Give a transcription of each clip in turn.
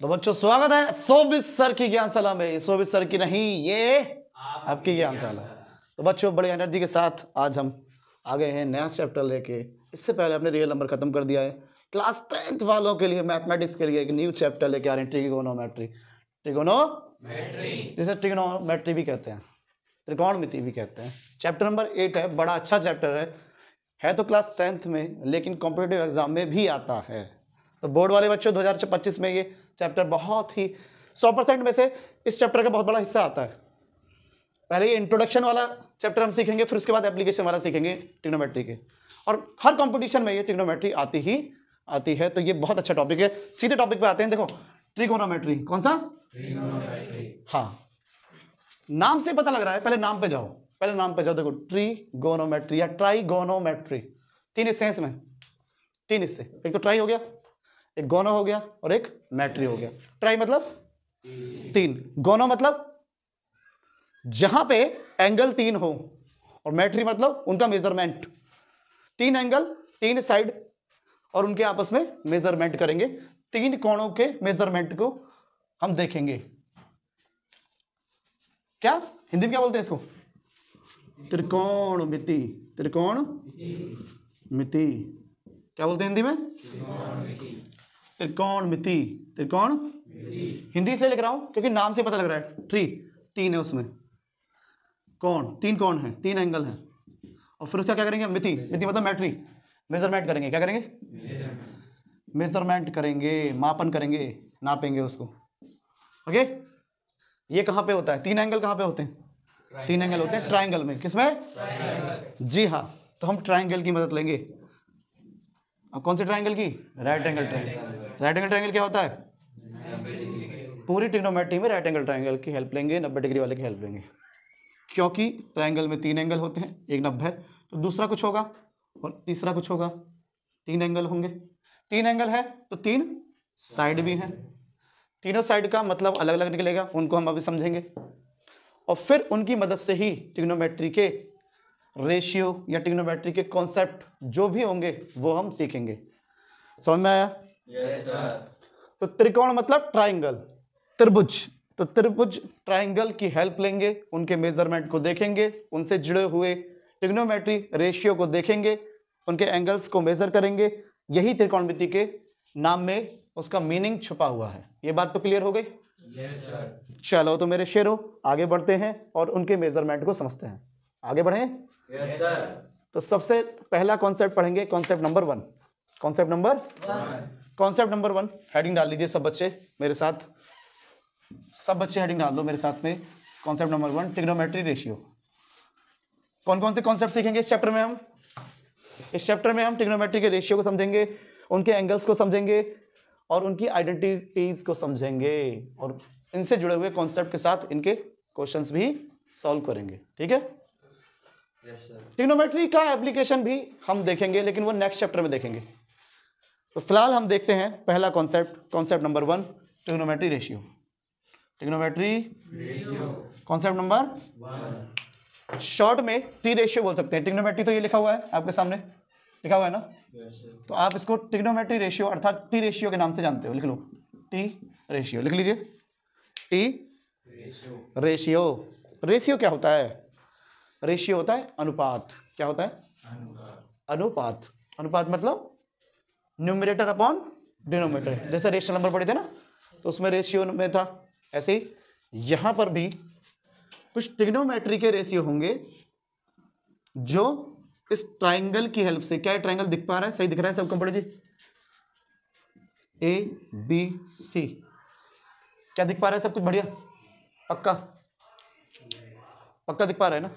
तो बच्चों स्वागत है शोभित सर की ज्ञानशाला में। शोभित सर की नहीं, ये आपकी ज्ञानशाला। तो बच्चों बड़ी एनर्जी के साथ आज हम आ गए हैं नया चैप्टर लेके। इससे पहले हमने रियल नंबर खत्म कर दिया है। क्लास 10th वालों के लिए मैथमेटिक्स के लिए एक न्यू चैप्टर लेके आ रहे हैं, ट्रिगोनोमेट्री। जिसे ट्रिगोनोमेट्री भी कहते हैं, त्रिकोणमिति भी कहते हैं। चैप्टर नंबर 8 है, बड़ा अच्छा चैप्टर है तो क्लास 10th में, लेकिन कॉम्पिटिटिव एग्जाम में भी आता है। तो बोर्ड वाले बच्चों 2025 में ये चैप्टर बहुत ही 100% में से इस चैप्टर का बहुत बड़ा हिस्सा आता है। पहले ये इंट्रोडक्शन वाला चैप्टर हम सीखेंगे, फिर उसके बाद एप्लीकेशन वाला सीखेंगे ट्रिग्नोमेट्री के। और हर कंपटीशन में ये ट्रिग्नोमेट्री आती है, तो ये बहुत अच्छा टॉपिक है। सीधे टॉपिक पे आते हैं। देखो ट्रिगोनोमेट्री, कौन सा? ट्रिगोनोमेट्री। हाँ, नाम से पता लग रहा है, पहले नाम पे जाओ। देखो ट्रिगोनोमेट्री या ट्राइगोनोमेट्री, तीन हिस्से हैं इसमें, तीन हिस्से। एक तो ट्राई हो गया, एक गोनो हो गया और एक मैट्री हो गया। ट्राई मतलब तीन, गोनो मतलब जहां पे एंगल तीन हो, और मैट्री मतलब उनका मेजरमेंट। तीन एंगल, तीन साइड और उनके आपस में मेजरमेंट करेंगे। तीन कोणों के मेजरमेंट को हम देखेंगे। क्या हिंदी में क्या बोलते हैं इसको? त्रिकोणमिति। त्रिकोणमिति क्या बोलते हैं हिंदी में? त्रिकोणमिति। हिंदी इसलिए लिख रहा हूं क्योंकि नाम से पता लग रहा है। ट्री तीन है, उसमें कोण, तीन कोण है, तीन एंगल है। और फिर उसका क्या करेंगे? मिति मतलब मैट्री, मेजरमेंट करेंगे। क्या करेंगे? मेजरमेंट करेंगे, मापन करेंगे, नापेंगे उसको। ओके, ये कहां पे होता है? तीन एंगल कहां पे होते हैं? तीन एंगल होते हैं ट्राइंगल में। किसमें? जी हाँ, तो हम ट्राइंगल की मदद लेंगे। अब कौन से ट्राइंगल की? Right angle triangle. Right angle triangle क्या होता है? पूरी ट्रिग्नोमेट्री में राइट एंगल ट्राइंगल की हेल्प लेंगे, 90 डिग्री वाले की हेल्प लेंगे। क्योंकि ट्राइंगल में तीन एंगल होते हैं, एक 90 है तो दूसरा कुछ होगा और तीसरा कुछ होगा। तीन एंगल होंगे, तीन एंगल है तो तीन साइड भी हैं। तीनों साइड का मतलब अलग अलग निकलेगा, उनको हम अभी समझेंगे। और फिर उनकी मदद से ही ट्रिग्नोमेट्री के रेशियो या ट्रिग्नोमेट्री के कॉन्सेप्ट जो भी होंगे वो हम सीखेंगे। समझ में आया? Yes sir. तो त्रिकोण मतलब ट्राइंगल, त्रिभुज। तो त्रिभुज ट्राइंगल की हेल्प लेंगे, उनके मेजरमेंट को देखेंगे, उनसे जुड़े हुए ट्रिग्नोमेट्री रेशियो को देखेंगे, उनके एंगल्स को मेजर करेंगे। यही त्रिकोणमिति के नाम में उसका मीनिंग छुपा हुआ है। ये बात तो क्लियर हो गई? Yes sir. चलो तो मेरे शेरों आगे बढ़ते हैं और उनके मेजरमेंट को समझते हैं। आगे बढ़ें? Yes sir. तो सबसे पहला कॉन्सेप्ट पढ़ेंगे, concept number 1। Concept number 1 heading डाल लीजिए सब बच्चे मेरे साथ। सब बच्चे हेडिंग डाल दो मेरे साथ में। Concept number 1 trigonometry ratio. कौन कौन से कॉन्सेप्ट सीखेंगे इस चैप्टर में हम? इस चैप्टर में हम ट्रिग्नोमेट्री के रेशियो को समझेंगे, उनके एंगल्स को समझेंगे और उनकी आइडेंटिटीज को समझेंगे, और इनसे जुड़े हुए कॉन्सेप्ट के साथ इनके क्वेश्चंस भी सॉल्व करेंगे। ठीक है? ट्रिग्नोमेट्री का एप्लीकेशन भी हम देखेंगे, लेकिन वो नेक्स्ट चैप्टर में देखेंगे। तो फिलहाल हम देखते हैं पहला concept number 1 trigonometry ratio. Trigonometry concept number 1, short में टी रेशियो बोल सकते हैं। ट्रिग्नोमेट्री तो ये लिखा हुआ है आपके सामने, लिखा हुआ है ना? तो आप इसको ट्रिग्नोमेट्री रेशियो अर्थात टी रेशियो के नाम से जानते हो। लिख लो, टी रेशियो लिख लीजिए। टी रेशियो क्या होता है? रेशियो होता है अनुपात। क्या होता है? अनुपात मतलब न्यूमरेटर अपॉन डिनोमिनेटर। जैसे रेशनल नंबर पढ़े थे ना, तो उसमें रेशियो में था, ऐसे ही यहां पर भी कुछ ट्रिग्नोमेट्री के रेशियो होंगे जो इस ट्राइंगल की हेल्प से। क्या ट्राइंगल दिख पा रहा है? सही दिख रहा है सबको? पढ़े जी, ABC। क्या दिख पा रहा है? सब कुछ बढ़िया, पक्का दिख पा रहा है ना?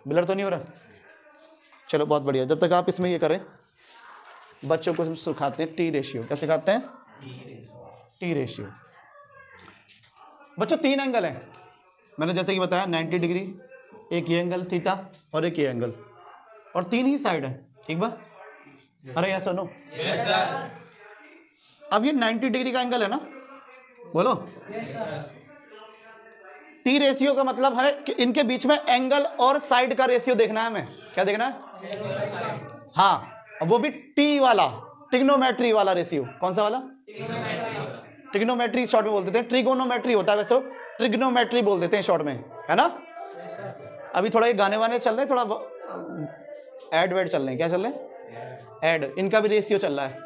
ब्लर तो नहीं हो रहा? चलो बहुत बढ़िया। जब तक आप इसमें ये करें, बच्चों को सिखाते हैं टी रेशियो। क्या सिखाते हैं? T ratio. बच्चों तीन एंगल हैं, मैंने जैसे कि बताया 90 डिग्री, एक ये एंगल थीटा और एक ये एंगल, और तीन ही साइड है। ठीक बा? अरे यस और नो? Yes sir. अब ये 90 डिग्री का एंगल है ना, बोलो। Yes sir. टी रेशियो का मतलब है कि इनके बीच में एंगल और साइड का रेशियो देखना है हमें। क्या देखना है? हाँ, वो भी टी वाला, ट्रिग्नोमेट्री वाला रेशियो। कौन सा वाला? ट्रिग्नोमेट्री शॉर्ट में बोल देते हैं, ट्रिगोनोमेट्री होता है वैसे, ट्रिग्नोमेट्री बोल देते हैं शॉर्ट में, है ना। अभी थोड़ा ये गाने वाने चल रहे हैं, थोड़ा ऐड वैड चल रहे हैं, क्या चल रहे हैं, ऐड, इनका भी रेशियो चल रहा है,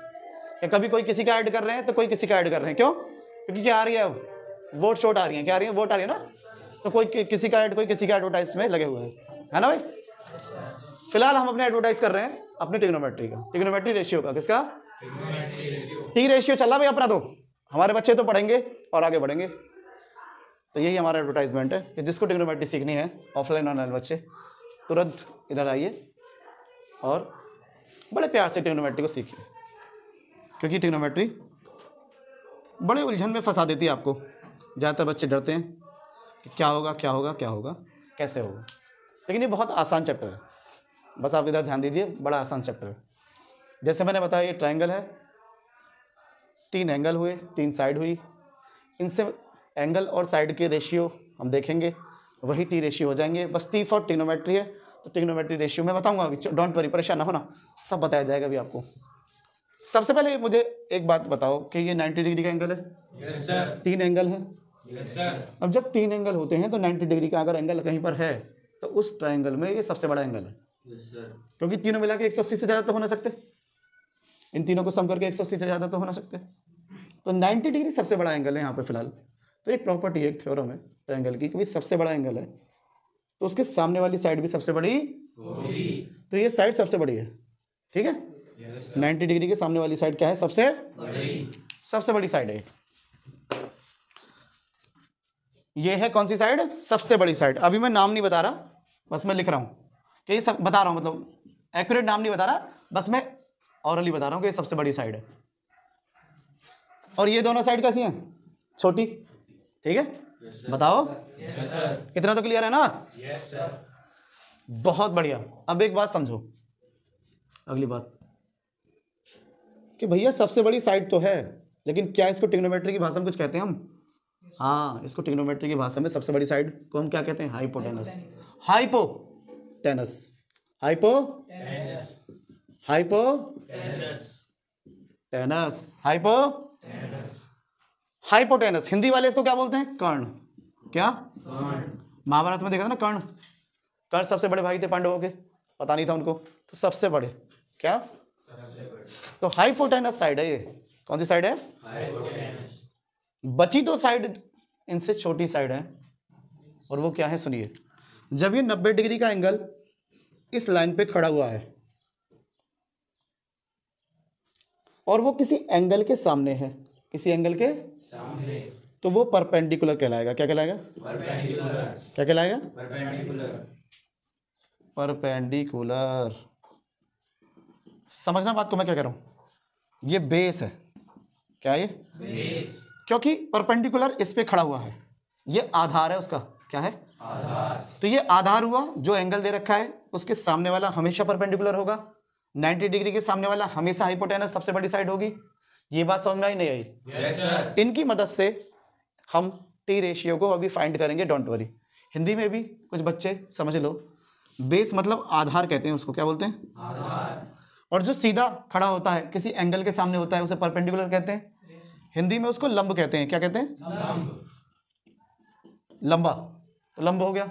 या कभी कोई किसी का ऐड कर रहे हैं तो कोई किसी का ऐड कर रहे हैं, क्यों, क्योंकि क्या आ रही है अब, वोट शोट आ रही है, क्या आ रही है, वोट आ रही है ना, तो कोई किसी का ऐड, कोई किसी का एडवर्टाइज में लगे हुए हैं, है ना भाई। फिलहाल हम अपने एडवर्टाइज कर रहे हैं अपने ट्रिग्नोमेट्री का, ट्रिग्नोमेट्री रेशियो का, किसका, टी रेशियो चल रहा भाई अपना, तो हमारे बच्चे तो पढ़ेंगे और आगे बढ़ेंगे। तो यही हमारा एडवर्टाइजमेंट है कि जिसको ट्रिग्नोमेट्री सीखनी है, ऑफलाइन ऑनलाइन बच्चे तुरंत इधर आइए और बड़े प्यार से ट्रिग्नोमेट्री को सीखिए, क्योंकि ट्रिग्नोमेट्री बड़े उलझन में फंसा देती है आपको। ज़्यादातर बच्चे डरते हैं कि क्या होगा क्या होगा क्या होगा, कैसे होगा, लेकिन ये बहुत आसान चैप्टर है, बस आप इधर ध्यान दीजिए, बड़ा आसान चैप्टर है। जैसे मैंने बताया ये ट्रायंगल है, 3 एंगल हुए, 3 साइड हुई, इनसे एंगल और साइड के रेशियो हम देखेंगे, वही टी रेशियो हो जाएंगे। बस टी फॉर ट्रिग्नोमेट्री है, तो ट्रिग्नोमेट्री रेशियो मैं बताऊंगा अभी, डोंट वरी, परेशान ना होना, सब बताया जाएगा अभी आपको। सबसे पहले मुझे एक बात बताओ कि ये 90 डिग्री का एंगल है, यस सर, 3 एंगल है, यस सर, अब जब 3 एंगल होते हैं तो 90 डिग्री का अगर एंगल कहीं पर है तो उस ट्रायंगल में ये सबसे बड़ा एंगल है, यस सर, क्योंकि तीनों मिला के 180 से ज़्यादा तो हो ना सकते, इन तीनों को सम करके 180 से ज़्यादा तो हो ना सकते, तो 90 डिग्री सबसे बड़ा एंगल है यहाँ पे फिलहाल। तो एक प्रॉपर्टी है, एक थ्योरम है ट्रायंगल की, कि सबसे बड़ा एंगल है तो उसके सामने वाली साइड भी सबसे बड़ी होगी, तो ये साइड सबसे बड़ी है, ठीक है। 90 डिग्री के सामने वाली साइड क्या है, सबसे बड़ी साइड है। ये है कौन सी साइड, सबसे बड़ी साइड। अभी मैं नाम नहीं बता रहा, बस मैं लिख रहा हूं कि ये सब बता रहा हूं, मतलब एक्यूरेट नाम नहीं बता रहा, बस मैं ऑरली बता रहा हूं कि ये सबसे बड़ी साइड है। और ये दोनों साइड कैसी हैं, छोटी, ठीक है। बताओ यस सर, इतना तो क्लियर है ना, यस सर, बहुत बढ़िया। अब एक बात समझो, अगली बात कि भैया सबसे बड़ी साइड तो है, लेकिन क्या इसको ट्रिग्नोमेट्री की भाषा में कुछ कहते हैं हम, हाँ, इसको ट्रिग्नोमेट्री की भाषा में सबसे बड़ी साइड को हम क्या कहते हैं, हाइपोटेनस, हाइपोटेनस, हाइपोटेनस, हिंदी वाले इसको क्या बोलते हैं, कर्ण, क्या, महाभारत में देखा था ना, कर्ण सबसे बड़े भाई थे पांडवों के, पता नहीं था उनको, तो सबसे बड़े क्या, तो हाइपोटेनस साइड है ये। कौन सी साइड है, हाइपोटेनस, बची तो साइड इनसे छोटी साइड है, और वो क्या है सुनिए। जब ये 90 डिग्री का एंगल इस लाइन पे खड़ा हुआ है और वो किसी एंगल के सामने है, किसी एंगल के सामने, तो वो परपेंडिकुलर कहलाएगा। क्या कहलाएगा, परपेंडिकुलर, क्या कहलाएगा, परपेंडिकुलर, परपेंडिकुलर। समझना बात को मैं क्या कह रहा हूं, ये बेस है, क्या है ये, बेस, क्योंकि परपेंडिकुलर इस पे खड़ा हुआ है, ये आधार है उसका, क्या है, आधार, तो ये आधार हुआ, जो एंगल दे रखा है उसके सामने वाला हमेशा परपेंडिकुलर होगा, 90 डिग्री के सामने वाला हमेशा हाइपोटेनस सबसे बड़ी साइड होगी। ये बात समझ में आई नहीं आई, यस सर, इनकी मदद से हम टी रेशियो को अभी फाइंड करेंगे, डोंट वरी। हिंदी में भी कुछ बच्चे समझ लो, बेस मतलब आधार कहते हैं उसको, क्या बोलते हैं, आधार, और जो सीधा खड़ा होता है किसी एंगल के सामने होता है उसे परपेंडिकुलर कहते हैं, हिंदी में उसको लंब कहते हैं। क्या कहते हैं, लंब, लंबा, तो लंब हो गया।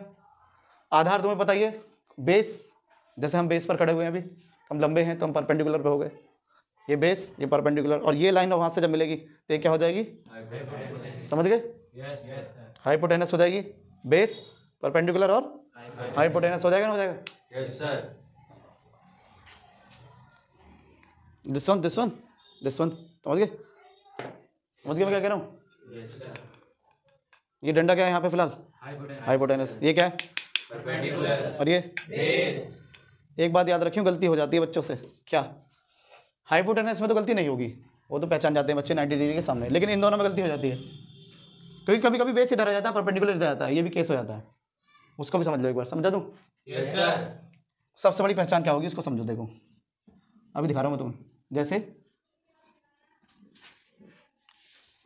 आधार तुम्हें पता ही है, बेस, जैसे हम बेस पर खड़े हुए हैं अभी, हम लंबे हैं तो हम परपेंडिकुलर पे हो गए, ये बेस, ये परपेंडिकुलर, और ये लाइन वहां से जब मिलेगी तो ये क्या हो जाएगी, समझ गए, यस सर, हाइपोटेनस हो जाएगी, बेस परपेंडिकुलर और हाइपोटेनस हो जाएगा ना, हो जाएगा। यस सर, दिस वन समझ गए, मैं क्या कह रहा हूँ। यस सर, ये डंडा क्या है यहाँ पे फिलहाल, हाइपोटेनस, ये क्या है, परपेंडिकुलर, और ये बेस, एक बात याद रखियो, गलती हो जाती है बच्चों से, क्या, हाइपोटेनस में तो गलती नहीं होगी, वो तो पहचान जाते हैं बच्चे 90 डिग्री के सामने, लेकिन इन दोनों में गलती हो जाती है, क्योंकि कभी कभी बेस इधर आ जाता है, परपेंडिकुलर इधर आता है, ये भी केस हो जाता है, उसको भी समझ लो एक बार, समझा दूँ। यस सर, सबसे बड़ी पहचान क्या होगी उसको समझो, देखो अभी दिखा रहा हूँ मैं तुम्हें, जैसे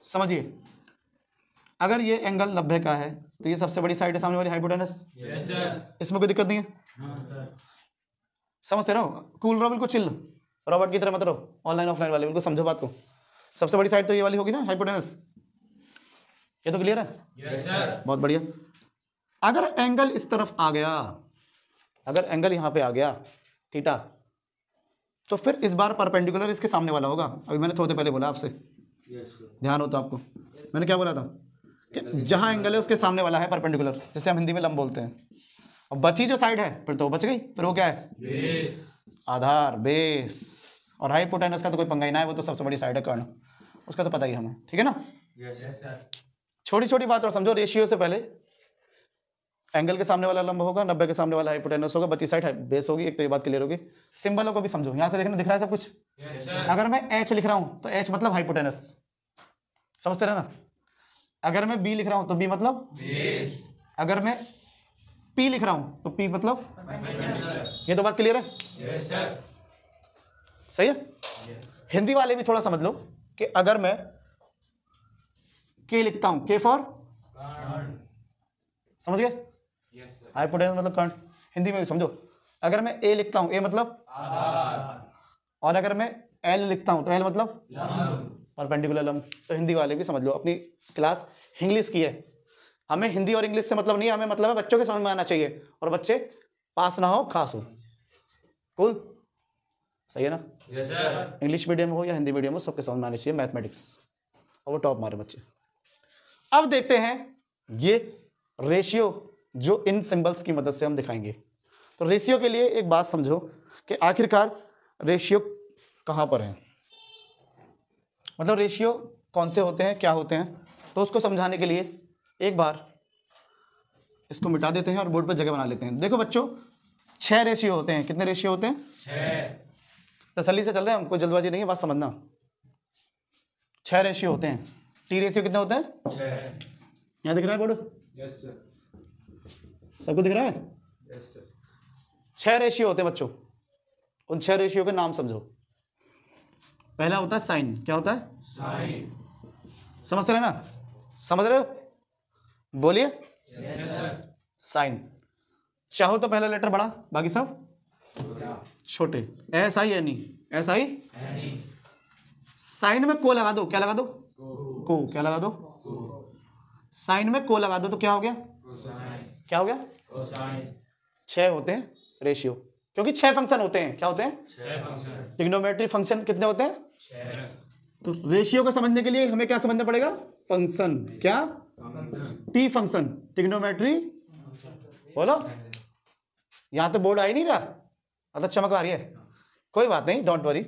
समझिए, अगर ये एंगल 90 का है तो ये सबसे बड़ी साइड है सामने वाली, हाइपोटेनस, यस सर, इसमें कोई दिक्कत नहीं है, हाँ सर, समझते रहो, कूल रहो, बिल्कुल चिल, रॉबर्ट की तरह मत रहो, ऑनलाइन ऑफलाइन वाले, बिल्कुल समझो बात को। सबसे बड़ी साइड तो ये वाली होगी ना, हाइपोटेनस, ये तो क्लियर है? Yes sir. बहुत बढ़िया। अगर एंगल इस तरफ आ गया, अगर एंगल यहां पे आ गया थीटा, तो फिर इस बार परपेंडिकुलर इसके सामने वाला होगा। अभी मैंने थोड़ी देर पहले बोला आपसे, ध्यान हो तो आपको, मैंने क्या बोला था कि जहां एंगल है उसके सामने वाला है परपेंडिकुलर, जैसे हम हिंदी में लंब बोलते हैं। और बची जो साइड है फिर तो बच गई, फिर वो क्या है? बेस। आधार, बेस। और हाइपोटेनस का तो कोई पंगा ही ना है, वो तो सबसे बड़ी साइड है कर्ण, उसका तो पता ही हमें, ठीक है ना? Yes sir. छोटी छोटी बात और समझो, रेशियो से पहले एंगल के सामने वाला लंब होगा, 90 के सामने वाला हाइपोटेनस होगा, बची साइड बेस होगी। एक तो ये बात क्लियर होगी। सिंबलों को भी समझो, यहां से देखना दिख रहा है सब कुछ। Yes sir. अगर मैं एच लिख रहा हूं तो एच मतलब हाइपोटेनस, समझते रहे ना? अगर मैं बी लिख रहा हूं तो बी मतलब बेस। अगर मैं पी लिख रहा हूं तो पी मतलब, परपेंडिकुलर। ये तो बात क्लियर है? Yes sir. सही है। हिंदी वाले भी थोड़ा समझ लो कि अगर मैं के लिखता हूं, के फॉर, कर्ण। समझ गए? Yes sir. हाइपोटेनस मतलब कर्ण। हिंदी में भी समझो, अगर मैं ए लिखता हूं, ए मतलब, आधार। और अगर मैं एल लिखता हूं तो एल मतलब लंब। परपेंडिकुलर लंब। तो हिंदी वाले भी समझ लो, अपनी क्लास इंग्लिश की है, हमें हिंदी और इंग्लिश से मतलब नहीं है, हमें मतलब है बच्चों के समझ में आना चाहिए, और बच्चे पास ना हो खास हो। कूल, सही है ना? Yes sir. इंग्लिश मीडियम हो या हिंदी मीडियम हो, सबके समझ में आनी चाहिए मैथमेटिक्स, और वो टॉप मारे बच्चे। अब देखते हैं ये रेशियो जो इन सिंबल्स की मदद से हम दिखाएंगे। तो रेशियो के लिए एक बात समझो कि आखिरकार रेशियो कहाँ पर है, मतलब रेशियो कौन से होते हैं, क्या होते हैं। तो उसको समझाने के लिए एक बार इसको मिटा देते हैं और बोर्ड पर जगह बना लेते हैं। देखो बच्चों, 6 रेशियो होते हैं। कितने रेशियो होते हैं? 6। तसल्ली से चल रहे हैं, हमको जल्दबाजी नहीं है, बात समझना। 6 रेशियो होते हैं। टी रेशियो कितने होते हैं? 6। यहाँ दिख रहा है बोर्ड? Yes sir. सबको दिख रहा है? Yes sir. 6 रेशियो होते हैं बच्चों। उन 6 रेशियो के नाम समझो। पहला होता है साइन। क्या होता है? साइन। समझते रहे ना? समझ रहे हो? बोलिए। Yes sir. साइन। चाहो तो पहला लेटर बड़ा, बाकी सब छोटे। S I N E, S I. Any. Sine में को लगा दो, क्या लगा दो? को। क्या लगा दो? साइन में को लगा दो तो क्या हो गया? कोसाइन। क्या हो गया? कोसाइन। 6 होते हैं रेशियो, क्योंकि 6 फंक्शन होते हैं। क्या होते हैं? 6 फंक्शन। ट्रिग्नोमेट्री फंक्शन कितने होते हैं? 6 तो रेशियो को समझने के लिए हमें क्या समझना पड़ेगा? फंक्शन। क्या? फंक्शन। T function, trigonometry. बोलो, यहां तो बोर्ड आ ही नहीं रहा, मतलब चमक आ रही है। कोई बात नहीं, डोंट वरी,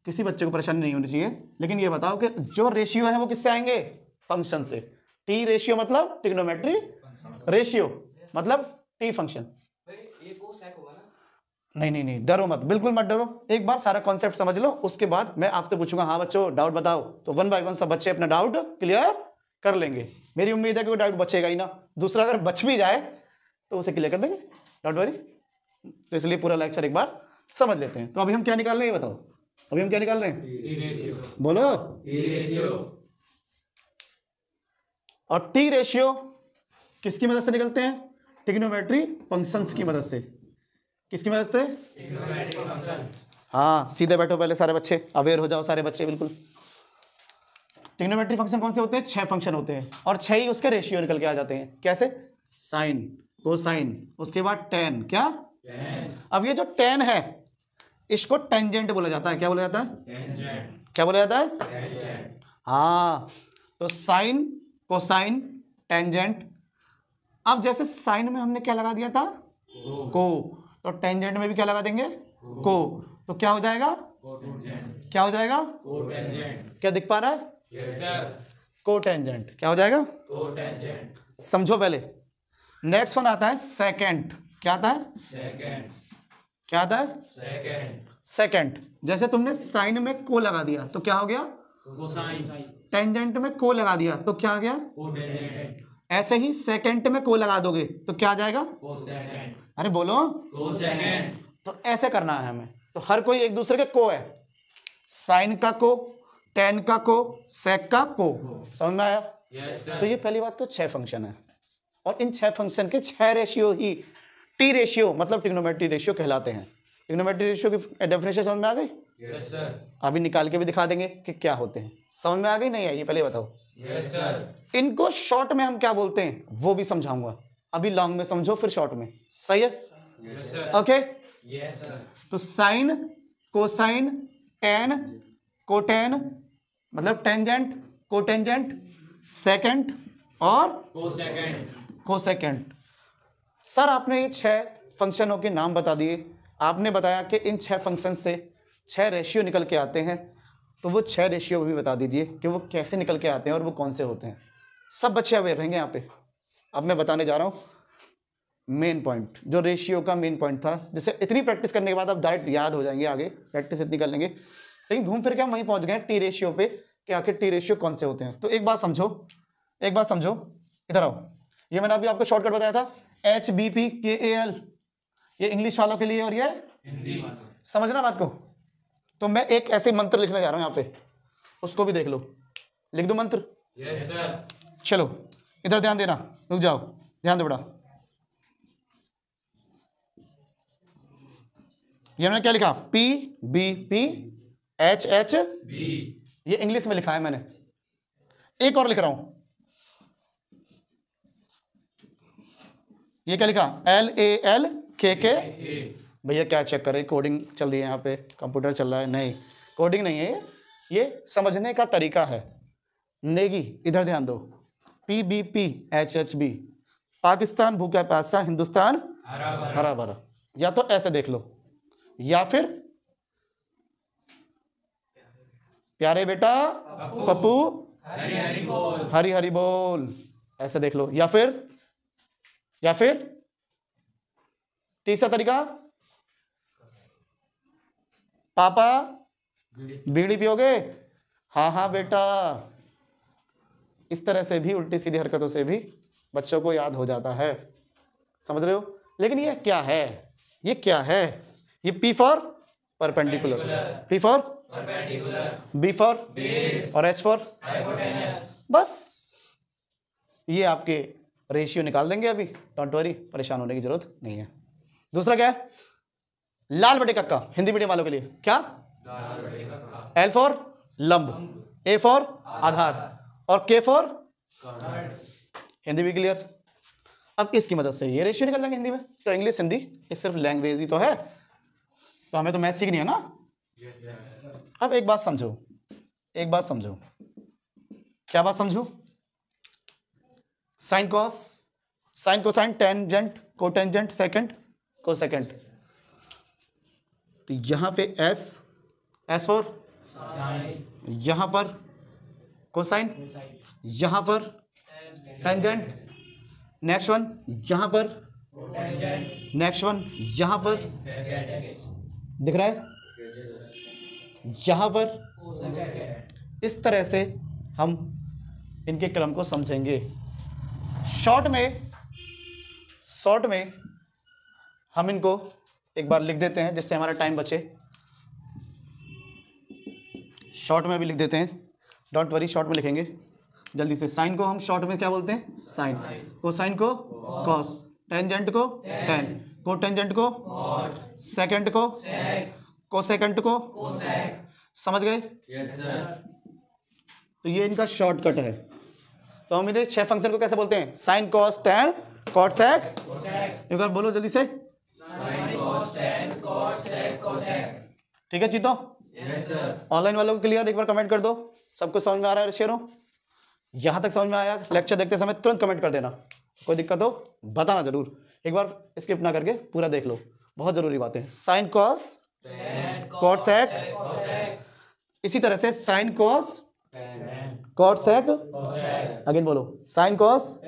किसी बच्चे को परेशानी नहीं होनी चाहिए। लेकिन ये बताओ कि जो रेशियो है वो किससे आएंगे? फंक्शन से। टी रेशियो मतलब ट्रिग्नोमेट्री, रेशियो मतलब टी फंक्शन। नहीं नहीं नहीं, डरो मत, बिल्कुल मत डरो। एक बार सारा कॉन्सेप्ट समझ लो, उसके बाद मैं आपसे पूछूंगा हाँ बच्चों डाउट बताओ, तो 1 बाय 1 सब बच्चे अपना डाउट क्लियर कर लेंगे। मेरी उम्मीद है कि वो डाउट बचेगा ही ना, दूसरा अगर बच भी जाए तो उसे क्लियर कर देंगे, डोंट वरी। तो इसलिए पूरा लेक्चर एक बार समझ लेते हैं। तो अभी हम क्या निकाल रहे हैं ये बताओ, अभी हम क्या निकाल रहे हैं? T ratio. बोलो। T ratio. और टी रेशियो किसकी मदद से निकलते हैं? ट्रिग्नोमेट्री फंक्शंस की मदद से। किसकी मदद से? Trigonometry function. हाँ, सीधे बैठो पहले सारे बच्चे, अवेयर हो जाओ सारे बच्चे बिल्कुल। ट्रिग्नोमेट्री फंक्शन कौन से होते हैं? 6 फंक्शन होते हैं, और 6 ही उसके रेशियो निकल के आ जाते हैं। कैसे? साइन, कोसाइन, उसके बाद टेन। क्या? टेन। अब ये जो टेन है इसको टेंजेंट बोला जाता है। क्या बोला जाता है? टेंजेंट। क्या बोला जाता है? टेंजेंट। हाँ, तो साइन, कोसाइन, टेंजेंट। अब जैसे साइन में हमने क्या लगा दिया था? को। तो टेंजेंट में भी क्या लगा देंगे? को। तो क्या हो जाएगा? कोटेंजेंट। क्या हो जाएगा? कोटेंजेंट। क्या दिख पा रहा है? Yes sir. कोटेंजेंट। क्या हो जाएगा? कोटेंजेंट। समझो पहले। नेक्स्ट वन आता है सेकेंड। क्या आता है? सेकंड। क्या आता है? सेकंड। सेकेंड। जैसे तुमने साइन में को लगा दिया तो क्या हो गया? कोसाइन। टेंजेंट में को लगा दिया तो क्या आ गया? कोटेंजेंट। ऐसे ही सेकेंड में को लगा दोगे तो क्या आ जाएगा? कोसेकंड। अरे बोलो। कोसेकंड। तो ऐसे करना है हमें। तो हर कोई एक दूसरे के को है, साइन का को, टेन का को, सेक का को। समझ में आया? यस तो सर। ये पहली बात तो 6 फंक्शन है, और इन 6 फंक्शन के 6 रेशियो ही टी रेशियो मतलब ट्रिग्नोमेट्री रेशियो कहलाते हैं। ट्रिग्नोमेट्री रेशियो की डेफिनेशन समझ में आ गई? Yes sir. अभी निकाल के भी दिखा देंगे कि क्या होते हैं। समझ में आ गई नहीं आई? ये पहले बताओ। Yes sir. इनको शॉर्ट में हम क्या बोलते हैं वो भी समझाऊंगा, अभी लॉन्ग में समझो फिर शॉर्ट में, सही है? Yes sir. Okay, yes sir. तो साइन, कोसाइन, टेन, कोटेन मतलब टेंजेंट, कोटेंजेंट, सेकेंड और कोसेकेंड। कोसेकेंड। सर आपने ये 6 फंक्शनों के नाम बता दिए, आपने बताया कि इन 6 फंक्शन से 6 रेशियो निकल के आते हैं, तो वो 6 रेशियो भी बता दीजिए कि वो कैसे निकल के आते हैं और वो कौन से होते हैं। सब बच्चे अवेयर रहेंगे यहाँ पे। अब मैं बताने जा रहा हूँ मेन पॉइंट, जो रेशियो का मेन पॉइंट था, जिसे इतनी प्रैक्टिस करने के बाद अब डायरेक्ट याद हो जाएंगे, आगे प्रैक्टिस इतनी कर लेंगे, लेकिन घूम फिर के हम वहीं पहुंच गए टी रेशियो पे कि आखिर टी रेशियो कौन से होते हैं। तो एक बात समझो, एक बात समझो, इधर आओ, ये मैंने अभी आपको शॉर्टकट बताया था HBPKAL, ये इंग्लिश वालों के लिए और ये हिंदी वाला। समझना बात को। तो मैं एक ऐसे मंत्र लिखने जा रहा हूं यहाँ पे, उसको भी देख लो, लिख दो मंत्र। Yes sir. चलो इधर ध्यान देना, रुक जाओ, ध्यान दो बेटा। ये मैंने क्या लिखा, PBPHH, बी। ये इंग्लिश में लिखा है मैंने। एक और लिख रहा हूं, ये क्या लिखा, LALKK। ए। भैया क्या चेक करें, कोडिंग चल रही है यहाँ पे, कंप्यूटर चल रहा है? नहीं, कोडिंग नहीं है ये समझने का तरीका है। नेगी, इधर ध्यान दो, PBPHHB, पाकिस्तान भूखा प्यासा, हिंदुस्तान हरा भरा। हरा भरा। या तो ऐसे देख लो, या फिर प्यारे बेटा पप्पू हरी हरी बोल। हरी हरी बोल, ऐसे देख लो। या फिर तीसरा तरीका, पापा बीड़ी पियोगे? हाँ हाँ बेटा। इस तरह से भी, उल्टी सीधी हरकतों से भी बच्चों को याद हो जाता है, समझ रहे हो? लेकिन ये क्या है, ये क्या है? ये P for perpendicular, P for perpendicular. B for base. और H फॉर, हाइपोटेनस। बस ये आपके रेशियो निकाल देंगे अभी, डोंट वरी, परेशान होने की जरूरत नहीं है। दूसरा क्या है, लाल बटे कक्का, हिंदी मीडियम वालों के लिए क्या, L फॉर लंब, A फॉर आधार और K फॉर हिंदी भी क्लियर। अब इसकी मदद से ये रेशियो निकल जाएंगे हिंदी में। तो इंग्लिश हिंदी ये सिर्फ लैंग्वेज ही तो है, तो हमें तो मैथ सीखनी है ना। अब एक बात समझो, एक बात समझो, क्या बात समझो, sine cos, sine cosine, tangent, cotangent, secant, cosecant. तो यहां पे एस फॉर, साइन। यहां पर कोसाइन, यहां पर टेंजेंट, नेक्स्ट वन यहां पर, टेंजेंट। नेक्स्ट वन यहां पर, सेकंड। दिख रहा है, यहां पर। कोसेकेंड। इस तरह से हम इनके क्रम को समझेंगे। शॉर्ट में हम इनको एक बार लिख देते हैं जिससे हमारा टाइम बचे। शॉर्ट में भी लिख देते हैं, डोंट वरी, शॉर्ट में लिखेंगे जल्दी से। साइन को हम शॉर्ट में क्या बोलते हैं, साइन। कोसाइन को कॉस, टेंजेंट को टेन, कोटेंजेंट को सेकेंड को कोसेकेंड को, समझ गए? Yes sir. तो ये इनका शॉर्टकट है। तो हम इन्हें 6 फंक्शन को कैसे बोलते हैं, sine cos tan cot sec. एक बार बोलो जल्दी से, sine cos tan cot sec cosec. ठीक है जीतो? Yes sir. ऑनलाइन वालों को क्लियर, एक बार कमेंट कर दो। सबको समझ में आ रहा है शेरों? यहाँ तक समझ में आया? लेक्चर देखते समय तुरंत कमेंट कर देना, कोई दिक्कत हो बताना जरूर। एक बार स्किप ना करके पूरा देख लो, बहुत जरूरी बातें। साइन कॉस कॉट सेक, इसी तरह से sine cos cot sec, again बोलो, sine cos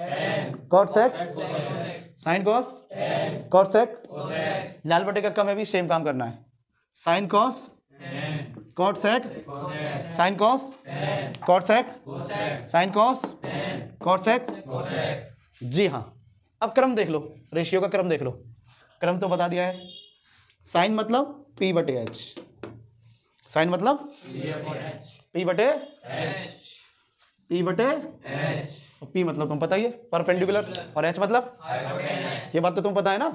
cot sec, sine cos cot sec. लाल बटे कक्का में भी सेम काम करना है, sine cos cot sec, sine cos cot sec, sine cos cot sec. जी हाँ, अब क्रम देख लो, रेशियो का क्रम देख लो। क्रम तो बता दिया है। साइन मतलब P बटे H, साइन मतलब P बटे P मतलब तुम पता ही है परपेंडिकुलर, और H मतलब ये बात तो तुम पता है ना।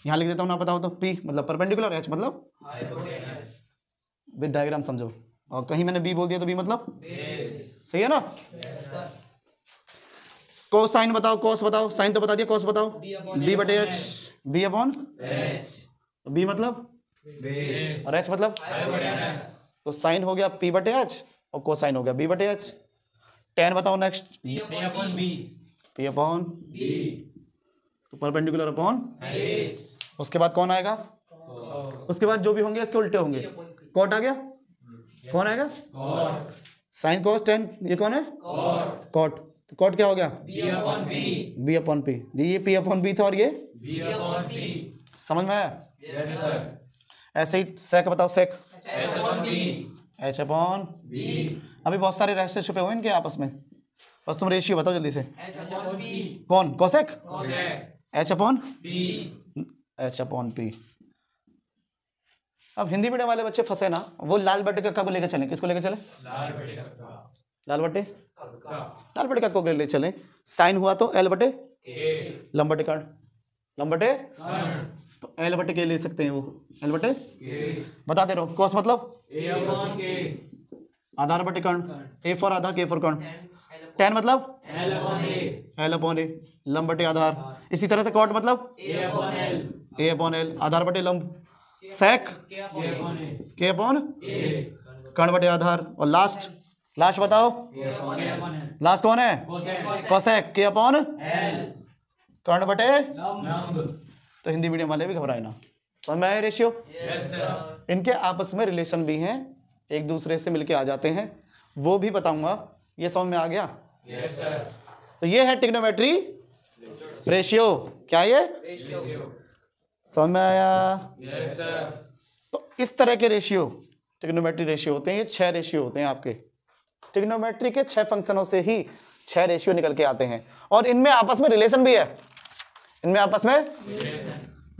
यहाँ लिख देता हूँ ना पता हो तो, P मतलब परपेंडिकुलर, H मतलब विद डायग्राम समझो। और कहीं मैंने B बोल दिया तो B मतलब सही है ना? कोस साइन बताओ, कोस बताओ, साइन तो बता दिया, कोस बताओ। बी बटे एच, बी अपॉन बी मतलब और एच मतलब, तो साइन हो गया पी बटे एच और कोसाइन हो गया बी बटे एच। टेन बताओ नेक्स्ट, पी अपॉन तो परपेंडिकुलर अपॉन, उसके बाद कौन आएगा? उसके बाद जो भी होंगे इसके उल्टे होंगे। कॉट आ गया, कौन आएगा? साइन कोस टेन, ये कौन है? कॉट। तो कॉट क्या हो गया? B upon P. ये पी अपॉन बी था और ये समझ में आया? ऐसे ही सेक बताओ, सेक एच अपॉन, अभी बहुत सारे रहस्य छुपे हुए इनके आपस में, बस तुम रेशियो बताओ जल्दी से। कौन? Cosec, H upon P. अब हिंदी मीडियम वाले बच्चे फंसे ना, वो लाल बटे कक्का को लेकर चले। किसको लेकर चले? लाल बटे कक्का को लेकर चले। साइन हुआ तो एल बटे लंबटे कर्ण, लंबटे तो एल बटे के ले सकते हैं वो, एल बटे बता दे रहा हूं। कोस मतलब आधार बटे कर्ण, ए फॉर आधार, के फॉर कर्ण। टेन मतलब एल अपॉन ए, लंब बटे आधार। इसी तरह से कॉट मतलब ए अपॉन एल, आधार बटे लंब। सेक के अपॉन कर्ण बटे आधार। और लास्ट बताओ, लास्ट कौन है? कोसेक के अपॉन कर्ण बटे। तो हिंदी मीडियम वाले भी घबराए ना, समझ में आया रेशियो? इनके आपस में रिलेशन भी हैं, एक दूसरे से मिलके आ जाते हैं, वो भी बताऊंगा। ये समझ में आ गया? तो ये है ट्रिग्नोमेट्री रेशियो। क्या ये समझ में आया? तो इस तरह के रेशियो ट्रिग्नोमेट्री रेशियो होते हैं। ये 6 रेशियो होते हैं आपके। ट्रिग्नोमेट्री के 6 फंक्शनों से ही 6 रेशियो निकल के आते हैं, और इनमें आपस में रिलेशन भी है। इनमें आपस में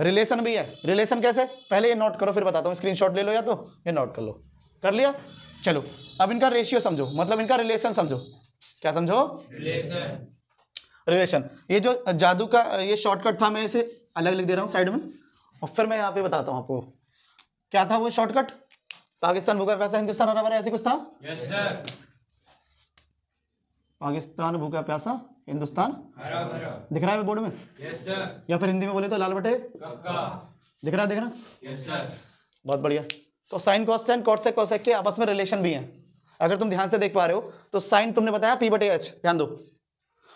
रिलेशन भी है। रिलेशन कैसे? पहले ये नोट करो फिर बताता हूँ। स्क्रीनशॉट ले लो या तो ये नोट कर लो। कर लिया? चलो अब इनका रेशियो समझो, मतलब इनका रिलेशन समझो। क्या समझो? रिलेशन। ये जो जादू का ये शॉर्टकट था, मैं इसे अलग लिख दे रहा हूँ साइड में, और फिर मैं यहाँ पे बताता हूँ आपको क्या था वो शॉर्टकट। पाकिस्तान भूखा प्यासा हिंदुस्तान हरा भरा, ऐसे कुछ था? पाकिस्तान भूखा प्यासा हिंदुस्तान हरा भरा, दिख रहा है बोर्ड में? Yes sir. या फिर हिंदी में बोले तो लाल बटे कक्का, दिख रहा है? Yes sir. बहुत बढ़िया। तो साइन कोसेक, कोसेक कोसेक के आपस में रिलेशन भी हैं। अगर तुम ध्यान से देख पा रहे हो तो साइन तुमने बताया पी बटे एच, ध्यान दो,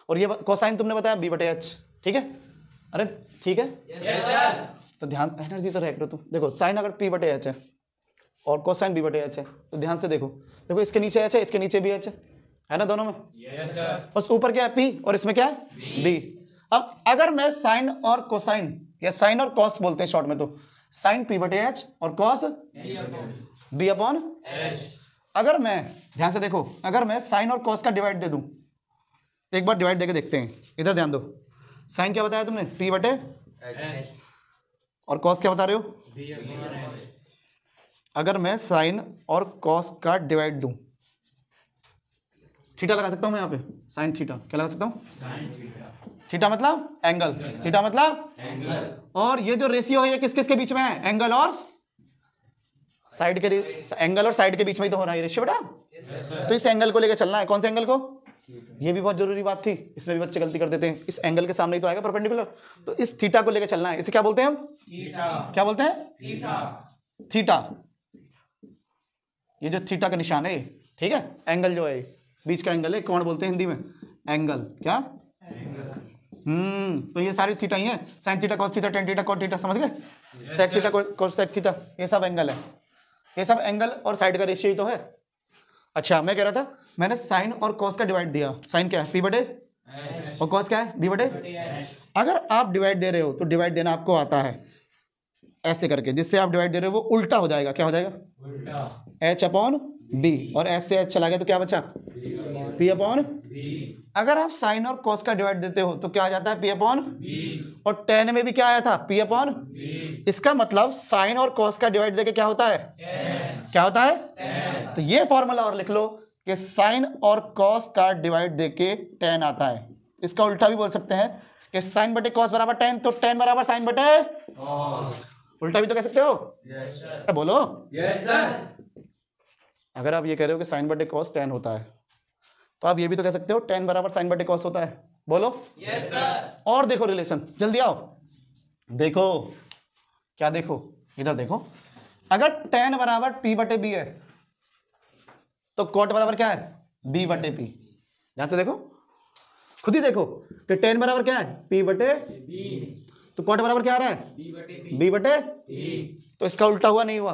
और ये कोसाइन तुमने बताया बी बटे एच। ठीक है? अरे ठीक है? Yes sir. तो ध्यान, एनर्जी तो रख लो तुम। देखो साइन अगर पी बटे एच है और कोसाइन बी बटे एच है, तो ध्यान से देखो, देखो इसके नीचे एच है, इसके नीचे भी एच है ना दोनों में? Yes sir. बस ऊपर क्या है? पी, और इसमें क्या है? बी। अब अगर मैं साइन और कोसाइन, या साइन और कॉस बोलते हैं शॉर्ट में, तो साइन पी बटे एच और कॉस बी अपॉन एच। अगर मैं, ध्यान से देखो, अगर मैं साइन और कॉस का डिवाइड दे दूं, एक बार डिवाइड देके देखते हैं, इधर ध्यान दो। साइन क्या बताया तुमने? पी बटे एच, और कॉस क्या बता रहे हो? B upon H. अगर मैं साइन और कॉस का डिवाइड दूं, थीटा लगा सकता हूं मैं यहाँ पे, साइन थीटा। क्या लगा सकता हूं? थीटा मतलब एंगल, थीटा मतलब एंगल। और ये जो रेशियो है ये किस किस के बीच में है? एंगल और साइड के, एंगल और साइड के बीच में ही तो हो रहा है रेशियो बेटा। तो इस एंगल को लेकर चलना है। कौन से एंगल को? ये भी बहुत जरूरी बात थी, इसमें भी बच्चे गलती कर देते हैं। इस एंगल के सामने ही तो आएगा परपेंडिकुलर, तो इस थीटा को लेकर चलना है। इसे क्या बोलते हैं हम? थीटा। क्या बोलते हैं? थीटा। थीटा, ये जो थीटा का निशान है, ठीक है, एंगल जो है बीच का एंगल है, कौन बोलते हैं हिंदी में? एंगल। क्या? तो ये सारी थीटा ही है। Sine theta, cos theta, tan theta, cot theta, समझ गए? सेक थीटा, कोसेक थीटा, ये सब एंगल है। ये सब एंगल और साइड का रेशियो ही तो है। अच्छा, मैं कह रहा था, मैंने साइन और कॉस का डिवाइड दिया। साइन क्या है? पी बटे, और कॉस क्या है? बी बटे। अगर आप डिवाइड दे रहे हो तो डिवाइड देना आपको आता है ऐसे करके, जिससे आप डिवाइड दे रहे हो वो उल्टा हो जाएगा। क्या हो जाएगा? उल्टा। एच अपॉन बी, और एच से एच चला गया तो क्या बचा? P upon B. अगर आप साइन और कॉस का डिवाइड देते हो तो क्या आ जाता है? P upon B. और टेन में भी क्या आया था? P upon B. इसका मतलब साइन और कॉस का डिवाइड देके क्या होता है? क्या होता है? तो ये फॉर्मूला और लिख लो कि साइन और कॉस का डिवाइड देके टेन आता है। इसका उल्टा भी बोल सकते हैं कि साइन बटे कॉस बराबर टेन, तो टेन बराबर साइन बटे कॉस। उल्टा भी तो कह सकते हो। Yes sir. बोलो। Yes sir. अगर आप ये कह रहे हो कि साइन बटे कॉस टेन होता है, तो आप ये भी तो कह सकते हो tan बराबर साइन बटे कॉस होता है। बोलो यस सर। और देखो रिलेशन, जल्दी आओ देखो क्या, देखो इधर देखो, अगर tan बराबर p बटे बी है तो cot बराबर क्या है b बटे p। ध्यान से देखो, खुद ही देखो कि tan बराबर क्या है p बटे तो cot बराबर क्या आ रहा है b बटे, तो इसका उल्टा हुआ नहीं हुआ?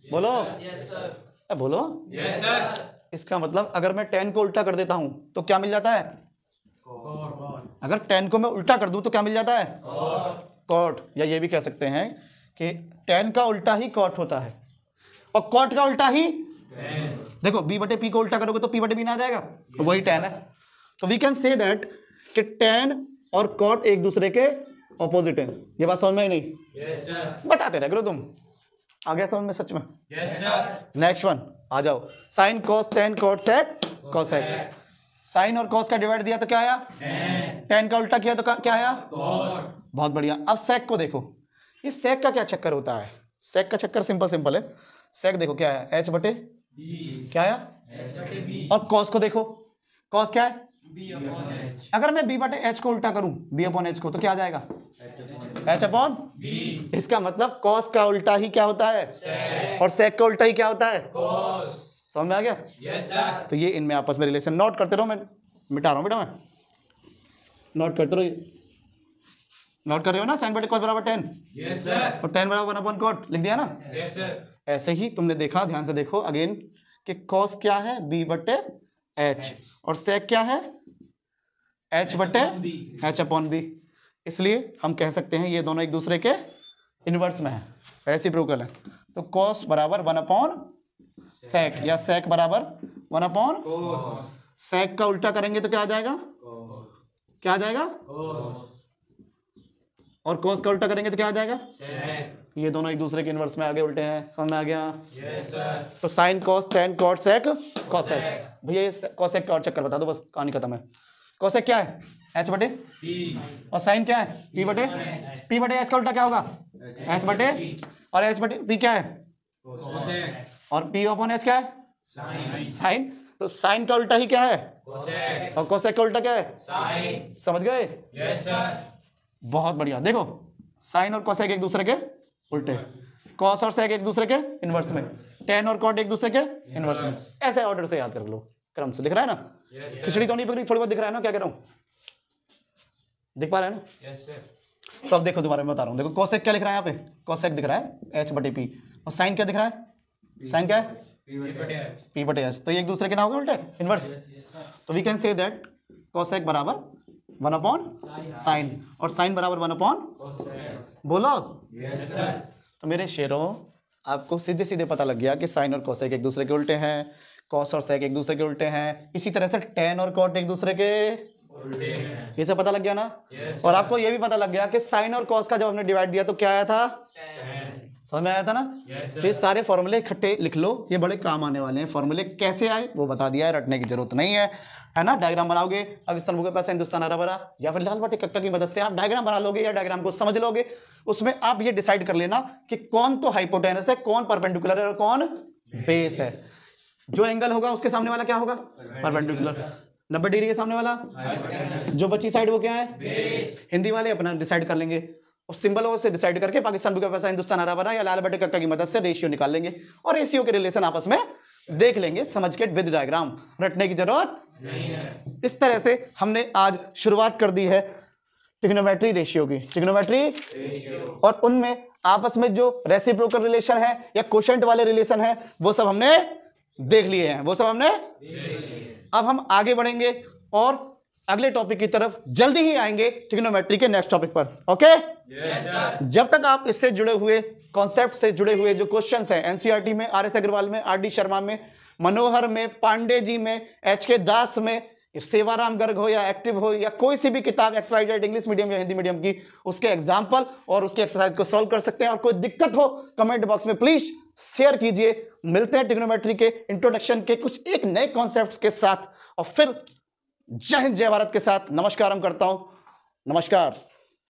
बोलो यस सर। बोलो यस सर। इसका मतलब अगर मैं tan को उल्टा कर देता हूं तो क्या मिल जाता है? अगर tan को मैं उल्टा कर दूं तो क्या मिल जाता है? cot। या ये भी कह सकते हैं कि tan का उल्टा ही cot होता है और cot का उल्टा ही देखो b बटे p को उल्टा करोगे तो p बटे b ना आ जाएगा, तो वही tan है। तो वी कैन से दैट कि tan और cot एक दूसरे के ऑपोजिट हैं। ये बात समझ में आई नहीं? Yes sir. बताते रह करो तुम, आ गया समझ में सच में? Yes sir. नेक्स्ट वन आ जाओ, sine cos tan cot sec cosec. Sine और कॉस का डिवाइड दिया तो क्या आया? टेन का उल्टा किया तो क्या आया? बहुत बढ़िया। अब सेक को देखो, ये सेक का क्या चक्कर होता है? सेक का चक्कर सिंपल है। सेक देखो क्या है, एच बटे क्या आया, और कॉस को देखो, कॉस क्या है? B upon H. अगर मैं बी बटे एच को उल्टा करूं बी अपॉन एच को तो क्या आ जाएगा? H upon B. इसका मतलब कॉस का उल्टा ही क्या होता है? सेक। और सेक का उल्टा ही क्या होता है? कॉस। समझ में आ गया? Yes sir. तो ये इनमें आपस में रिलेशन नोट करते रहो, मैं मिटा रहा हूं बेटा, मैं नोट करते रहो। नोट कर रहे हो ना, साइन बटे कॉस बराबर टेन। Yes sir. और टेन बराबर 1 अपॉन कॉट लिख दिया ना। Yes sir. ऐसे ही तुमने देखा, ध्यान से देखो अगेन कि कॉस क्या है? बी बटे एच, और सेक क्या है? एच बटे एच अपॉन बी। इसलिए हम कह सकते हैं ये दोनों एक दूसरे के इनवर्स में है, रेसिप्रोकल है। तो कॉस बराबर 1 अपॉन सेक, या सेक बराबर 1 अपॉन सेक का उल्टा करेंगे तो क्या आ जाएगा? क्या आ जाएगा? और कॉस का उल्टा करेंगे तो क्या आ जाएगा? ये दोनों एक दूसरे के इनवर्स में आगे उल्टे हैं। समझ में आ गया? Yes sir. तो sine cos tan cot sec cosec. भैया ये कॉसेक का और चक्कर बता दो, बस कहानी खत्म है। कॉसेक क्या है? एच बटे, और साइन क्या है? पी बटे। पी बटे एच का उल्टा क्या होगा? एच बटे, और एच बटे पी क्या है? और पी अपॉन एच क्या है? साइन। तो साइन का उल्टा ही क्या है? और कॉसेक का उल्टा क्या है? साइन। समझ गए? Yes sir. बहुत बढ़िया। देखो साइन और कॉसेक एक दूसरे के उल्टे, कॉस और सेक एक दूसरे के इनवर्स में, टेन और कॉट एक दूसरे के इनवर्स में। ऐसे ऑर्डर से याद कर लो, क्रम से। दिख रहा है ना? खिचड़ी तो नहीं पकड़ी, थोड़ी बहुत दिख रहा है ना? क्या कह रहा हूं, दिख पा रहा है ना? Yes sir. तो अब देखो दोबारा मैं बता रहा हूं। देखो कोसेक क्या लिख रहा है यहाँ पे? कोसेक दिख रहा है एच बटे पी, और साइन क्या दिख रहा है? साइन क्या है? पी बटे एच। तो ये एक दूसरे के ना हो गए उल्टे, इनवर्स। तो we can say that cosec बराबर 1 अपॉन साइन, और साइन बराबर 1 अपॉन, बोलो यस सर। तो मेरे शेरों आपको सीधे सीधे पता लग गया कि साइन और कोसेक एक दूसरे के उल्टे हैं, कॉस और सेक एक दूसरे के उल्टे हैं। इसी तरह से टेन और कॉट एक दूसरे के उल्टे हैं। ये सब पता लग गया ना? और आपको ये भी पता लग गया कि साइन और कॉस का जब हमने डिवाइड दिया तो क्या आया था? समझ में आया था ना? तो ये सारे फॉर्मूले इकट्ठे लिख लो, ये बड़े काम आने वाले हैं। फॉर्मूले कैसे आए वो बता दिया है, रटने की जरूरत नहीं है ना? डायग्राम बनाओगे, पाकिस्तान के पास हिंदुस्तान हरा भरा, या फिर लाल बटे कक्का की मदद से आप डायग्राम बना लोगे या डायग्राम को समझ लोगे। उसमें आप ये डिसाइड कर लेना कि कौन तो हाइपोटेनस है, कौन परपेंडिकुलर है और कौन बेस है। जो एंगल होगा उसके सामने वाला क्या होगा? परपेंडिकुलर। 90 डिग्री के सामने वाला जो बची साइड वो क्या है? बेस। हिंदी वाले अपना डिसाइड कर लेंगे, और सिंबलों से डिसाइड करके पाकिस्तान बुका पैसा हिंदुस्तान हरा भरा या लाल बटे कक्का की मदद से रेशियो निकाल लेंगे, और रेशियो के रिलेशन आपस में देख लेंगे समझ के, विद डायग्राम। रटने की जरूरत नहीं है। इस तरह से हमने आज शुरुआत कर दी है ट्रिग्नोमेट्री रेशियो की। ट्रिग्नोमेट्री और उनमें आपस में जो रेसिप्रोकल रिलेशन है या कोशेंट वाले रिलेशन है वो सब हमने देख लिए हैं, वो सब हमने। अब हम आगे बढ़ेंगे और अगले टॉपिक की तरफ जल्दी ही आएंगे, ट्रिग्नोमेट्री के नेक्स्ट टॉपिक पर। ओके? जब तक आप इससे जुड़े हुए कॉन्सेप्ट से जुड़े हुए जो क्वेश्चंस हैं एनसीईआरटी में, आर एस अग्रवाल में, आर डी शर्मा में, मनोहर में, पांडे जी में, एच के दास में, सेवाराम गर्ग हो या एक्टिव हो या कोई सी भी किताब XYZ इंग्लिश मीडियम या हिंदी मीडियम की, उसके एग्जाम्पल और उसके एक्सरसाइज को सॉल्व कर सकते हैं। और कोई दिक्कत हो कमेंट बॉक्स में प्लीज शेयर कीजिए। मिलते हैं ट्रिग्नोमेट्री के इंट्रोडक्शन के कुछ एक नए कॉन्सेप्ट्स के साथ, और फिर जय हिंद जय भारत के साथ नमस्कार हम करता हूं। नमस्कार।